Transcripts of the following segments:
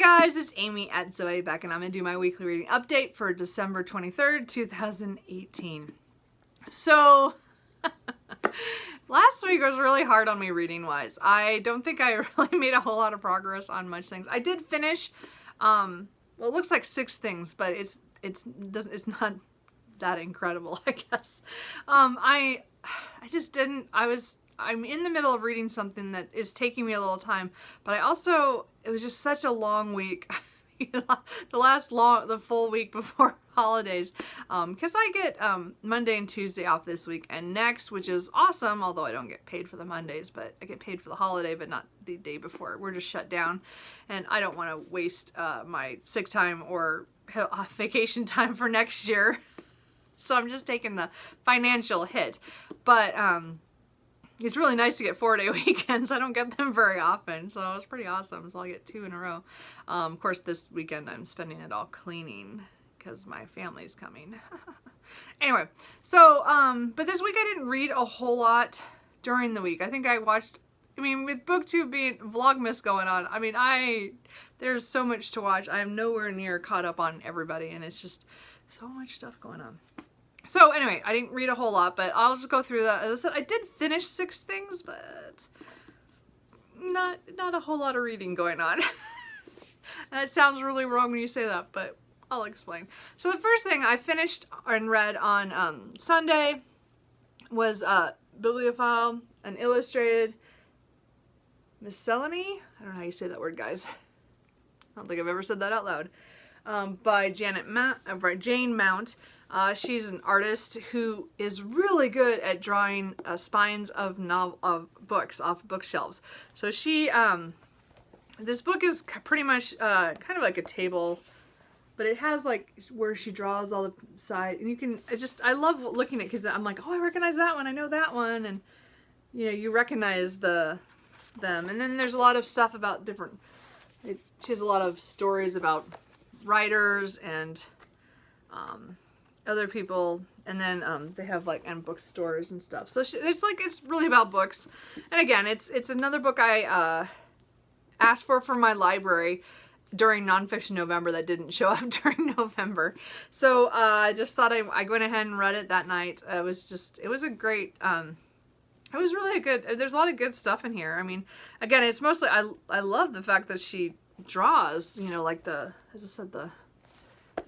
guys, it's Amy at Zoe back, and I'm going to do my weekly reading update for December 23rd, 2018. So, last week was really hard on me reading-wise. I don't think I really made a whole lot of progress on much things. I did finish, well, it looks like 6 things, but it's not that incredible, I guess. I just didn't, I'm in the middle of reading something that is taking me a little time, but it was just such a long week. The full week before holidays, because I get Monday and Tuesday off this week and next, which is awesome, although I don't get paid for the Mondays, but I get paid for the holiday, but not the day before. We're just shut down, and I don't want to waste my sick time or vacation time for next year, so I'm just taking the financial hit. But it's really nice to get 4-day weekends. I don't get them very often, so it's pretty awesome. So I'll get 2 in a row. Of course, this weekend I'm spending it all cleaning because my family's coming. Anyway, so, but this week I didn't read a whole lot during the week. I think I watched, with BookTube being Vlogmas going on, there's so much to watch. I am nowhere near caught up on everybody, and it's just so much stuff going on. So anyway, I didn't read a whole lot, but I'll just go through that. As I said, I did finish 6 things, but not a whole lot of reading going on. That sounds really wrong when you say that, but I'll explain. So the first thing I finished and read on Sunday was Bibliophile, an illustrated miscellany. I don't know how you say that word, guys. I don't think I've ever said that out loud. By Jane Mount. She's an artist who is really good at drawing spines of books off bookshelves. So she, this book is pretty much kind of like a table, but it has like where she draws all the sides, and you can, I love looking at it because I'm like, oh, I recognize that one, I know that one, and you recognize them. And then there's a lot of stuff about different, she has a lot of stories about writers and other people, and then they have like bookstores and stuff. So it's really about books. And again, it's another book I asked for my library during Nonfiction November that didn't show up during November. So I just thought I went ahead and read it that night. It was a great, it was really a good, there's a lot of good stuff in here. Again, it's mostly, I love the fact that she draws, like as I said, the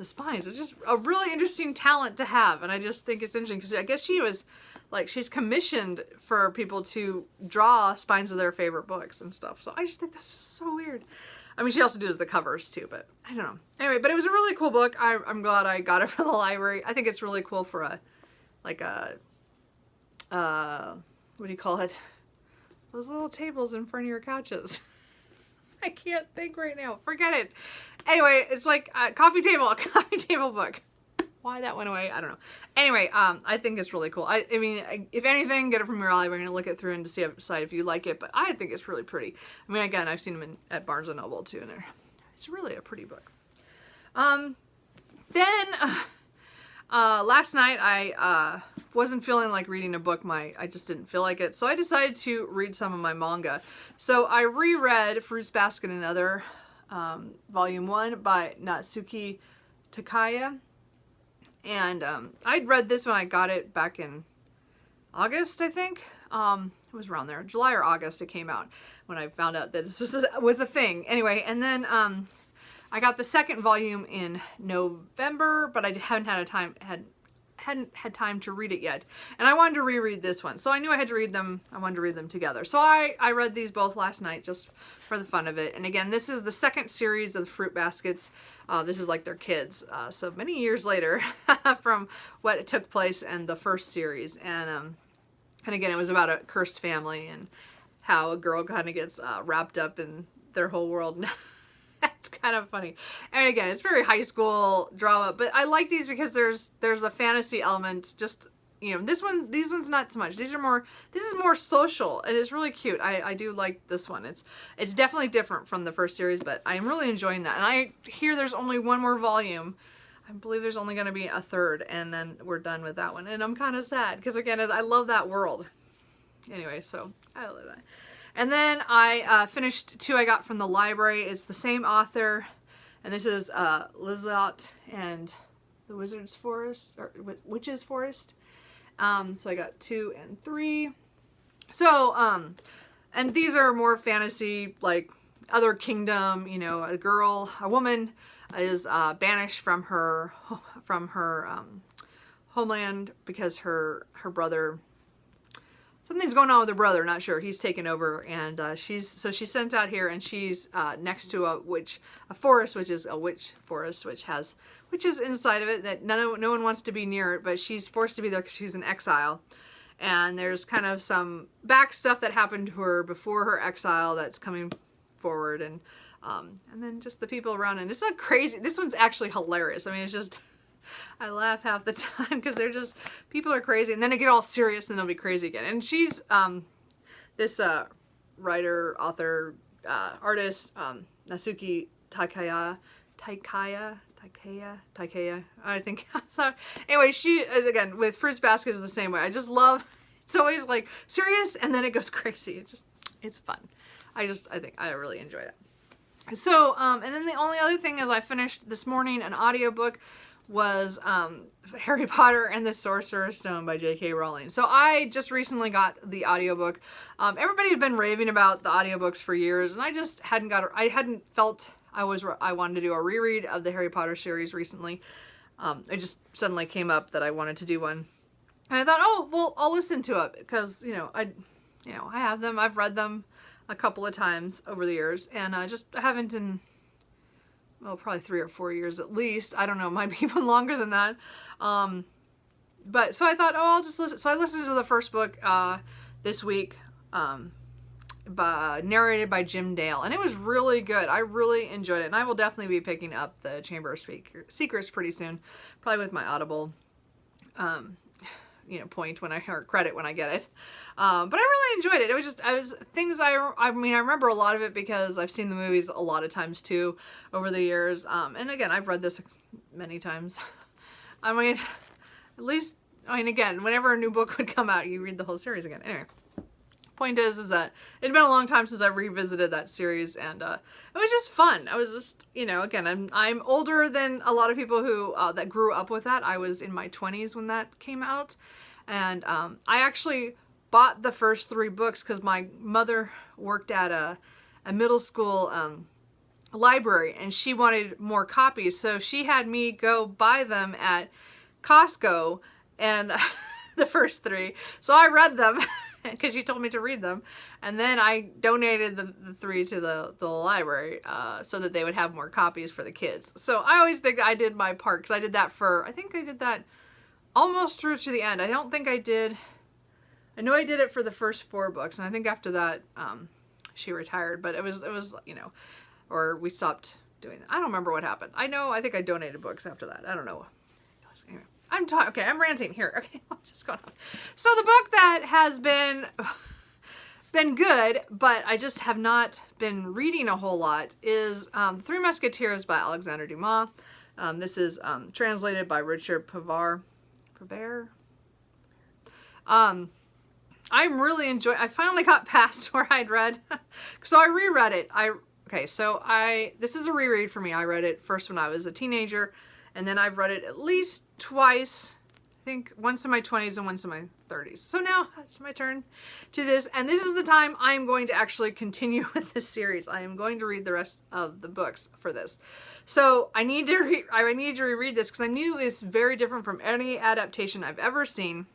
spines. It's just a really interesting talent to have, and I just think it's interesting because I guess she was like, she's commissioned for people to draw spines of their favorite books and stuff. So I just think that's just so weird. She also does the covers too, but I don't know. Anyway, but it was a really cool book. I'm glad I got it from the library. I think it's really cool for a, like a, what do you call it? Those little tables in front of your couches. I can't think right now. Forget it. Anyway, it's like a coffee table book. Why that went away, I don't know. Anyway, I think it's really cool. If anything, get it from your library and look it through and decide if you like it. But I think it's really pretty. Again, I've seen them at Barnes & Noble too, and it's really a pretty book. Then last night I wasn't feeling like reading a book. I just didn't feel like it. So I decided to read some of my manga. So I reread Fruits Basket and Other, Volume 1 by Natsuki Takaya. And I'd read this when I got it back in August, I think. It was around there. July or August it came out when I found out that this was a thing. Anyway, and then I got the second volume in November, but I hadn't had time to read it yet. And I wanted to reread this one. So I knew I had to read them. I wanted to read them together. So I read these both last night just for the fun of it. And again, this is the second series of the Fruit Baskets. This is like their kids. So many years later from what took place in the first series. And again, it was about a cursed family and how a girl kind of gets wrapped up in their whole world. It's kind of funny. And again, it's very high school drama, but I like these because there's a fantasy element. Just, these ones not so much. This is more social, and it's really cute. I do like this one. It's definitely different from the first series, but I'm really enjoying that. And I hear there's only one more volume. I believe there's only going to be a third, and then we're done with that one. And I'm kind of sad because again, I love that world. Anyway, so I love that. And then I finished 2 I got from the library. It's the same author, and this is Lizotte and the Wizard's Forest, or Witch's Forest. So I got 2 and 3. So, and these are more fantasy, like other kingdom, you know, a woman is banished from her homeland because her brother, something's going on with her brother, not sure. He's taken over, and she's sent out here, and she's next to a forest, which is a witch forest, which has witches inside of it that no one wants to be near it, but she's forced to be there because she's in exile. And there's kind of some back stuff that happened to her before her exile that's coming forward, and then just the people around, and it's not crazy. This one's actually hilarious. I mean, it's just, I laugh half the time because they're just, people are crazy, and then they get all serious, and they'll be crazy again. And she's this writer, author, artist, Nasuki Taikaya, I think. So anyway, she is, again, with Fruits Basket is the same way. I just love, it's always like serious and then it goes crazy. It's fun. I think I really enjoy it. So, and then the only other thing is I finished this morning an audiobook was Harry Potter and the Sorcerer's Stone by J.K. Rowling. So I just recently got the audiobook. Everybody had been raving about the audiobooks for years, and I just hadn't felt I wanted to do a reread of the Harry Potter series recently. It just suddenly came up that I wanted to do one. And I thought, oh, well, I'll listen to it because, I have them. I've read them a couple of times over the years, and I haven't in, well, probably 3 or 4 years at least. I don't know, might be even longer than that. But so I thought, oh, I'll just listen. So I listened to the first book this week, narrated by Jim Dale, and it was really good. I really enjoyed it, and I will definitely be picking up the Chamber of Secrets pretty soon, probably with my Audible point when credit when I get it. But I really enjoyed it. It was just, I remember a lot of it because I've seen the movies a lot of times too over the years. And again, I've read this many times. Again, whenever a new book would come out, you read the whole series again. Anyway. Point is that it had been a long time since I revisited that series, and it was just fun. I was just, again, I'm older than a lot of people who that grew up with that. I was in my 20s when that came out, and I actually bought the first 3 books because my mother worked at a middle school library, and she wanted more copies, so she had me go buy them at Costco, and the first 3. So I read them. Because you told me to read them, and then I donated the 3 to the library so that they would have more copies for the kids. So I always think I did my part, because I did that I think I did that almost through to the end. I don't think I did, I know I did it for the first 4 books, and I think after that she retired, but it was or we stopped doing that. I don't remember what happened. I think I donated books after that. I don't know. Anyway. Okay, I'm ranting here. Okay, what's just going on? So the book that has been good, but I just have not been reading a whole lot is Three Musketeers by Alexander Dumas. This is translated by Richard Pavare. I'm really enjoying. I finally got past where I'd read, so I reread it. This is a reread for me. I read it first when I was a teenager, and then I've read it at least twice, I think once in my 20s and once in my 30s. So now it's my turn to this, and this is the time I'm going to actually continue with this series. I am going to read the rest of the books for this. So I need to reread this because I knew it's very different from any adaptation I've ever seen.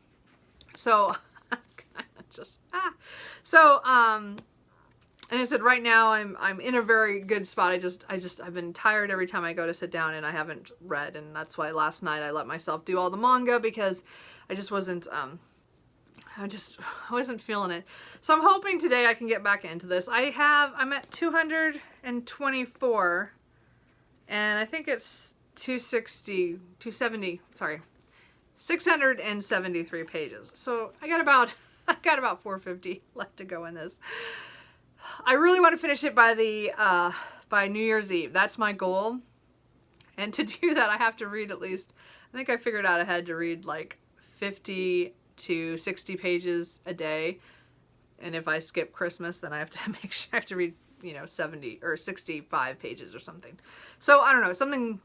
So and I said, right now I'm in a very good spot. I've been tired every time I go to sit down, and I haven't read, and that's why last night I let myself do all the manga because I just wasn't I wasn't feeling it. So I'm hoping today I can get back into this. I'm at 224, and I think it's 673 pages. So I got about 450 left to go in this. I really want to finish it by New Year's Eve. That's my goal. And to do that, I have to read at least, I think I figured out I had to read like 50 to 60 pages a day and if I skip Christmas, then I have to make sure I have to read, you know, 70 or 65 pages or something. So I don't know, something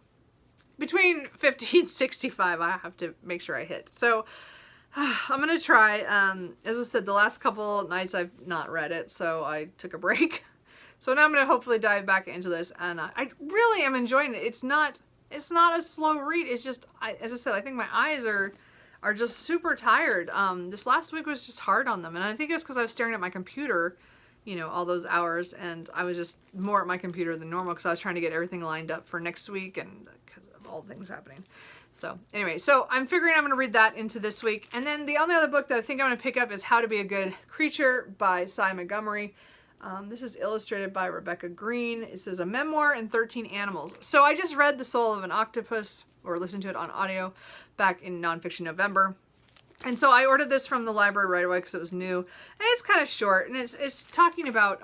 between 50 and 65 I have to make sure I hit. So I'm gonna try. As I said, the last couple nights I've not read it, so I took a break. So now I'm gonna hopefully dive back into this, and I really am enjoying it. It's not a slow read. It's just, as I said, I think my eyes are just super tired. This last week was just hard on them, and I think it's because I was staring at my computer, you know, all those hours, and I was just more at my computer than normal because I was trying to get everything lined up for next week and because of all the things happening. So anyway, so I'm figuring I'm going to read that into this week. And then the only other book that I think I'm going to pick up is How to Be a Good Creature by Cy Montgomery. This is illustrated by Rebecca Green. It says a memoir and 13 animals. So I just read The Soul of an Octopus, or listened to it on audio, back in Nonfiction November. And so I ordered this from the library right away because it was new. And it's kind of short, and it's talking about,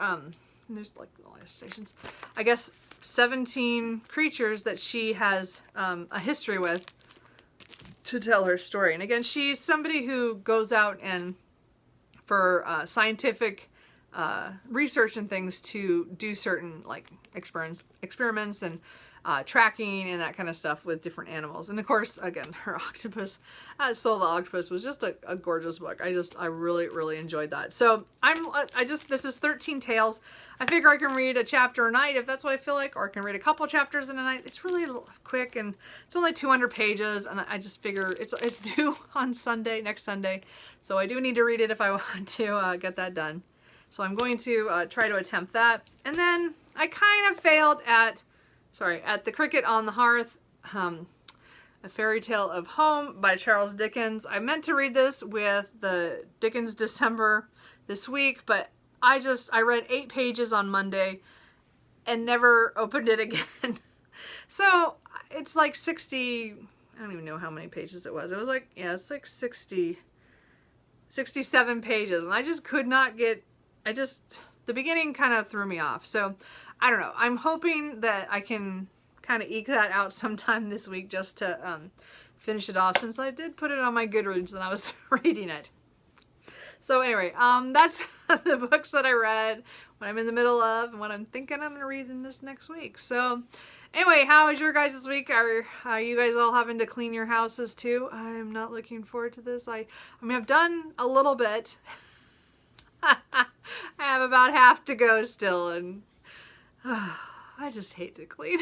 there's like illustrations, I guess 17 creatures that she has a history with to tell her story. And again, she's somebody who goes out and for scientific research and things to do certain like experiments and tracking and that kind of stuff with different animals. And of course, again, her octopus, Soul of the Octopus was just a gorgeous book. I really, really enjoyed that. So this is 13 tales. I figure I can read a chapter a night if that's what I feel like, or I can read a couple chapters in a night. It's really quick, and it's only 200 pages, and I just figure it's due on Sunday, next Sunday. So I do need to read it if I want to get that done. So I'm going to try to attempt that. And then I kind of failed at The Cricket on the Hearth, A Fairy Tale of Home by Charles Dickens. I meant to read this with the Dickens December this week, but I read 8 pages on Monday and never opened it again. So it's like 60, I don't even know how many pages it was. It was like, yeah, it's like 67 pages, and I just could not get, the beginning kind of threw me off. So I don't know. I'm hoping that I can kind of eke that out sometime this week just to finish it off, since I did put it on my Goodreads and I was reading it. So anyway, that's the books that I read, what I'm in the middle of, and what I'm thinking I'm going to read in this next week. So anyway, how was your guys' week? Are you guys all having to clean your houses too? I'm not looking forward to this. I mean, I've done a little bit. I have about half to go still, and I just hate to clean.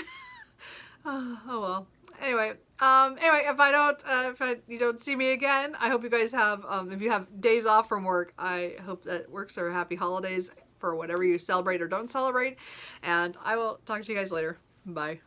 Oh well. Anyway, if you don't see me again, I hope you guys have, if you have days off from work, I hope that works are happy holidays for whatever you celebrate or don't celebrate. And I will talk to you guys later. Bye.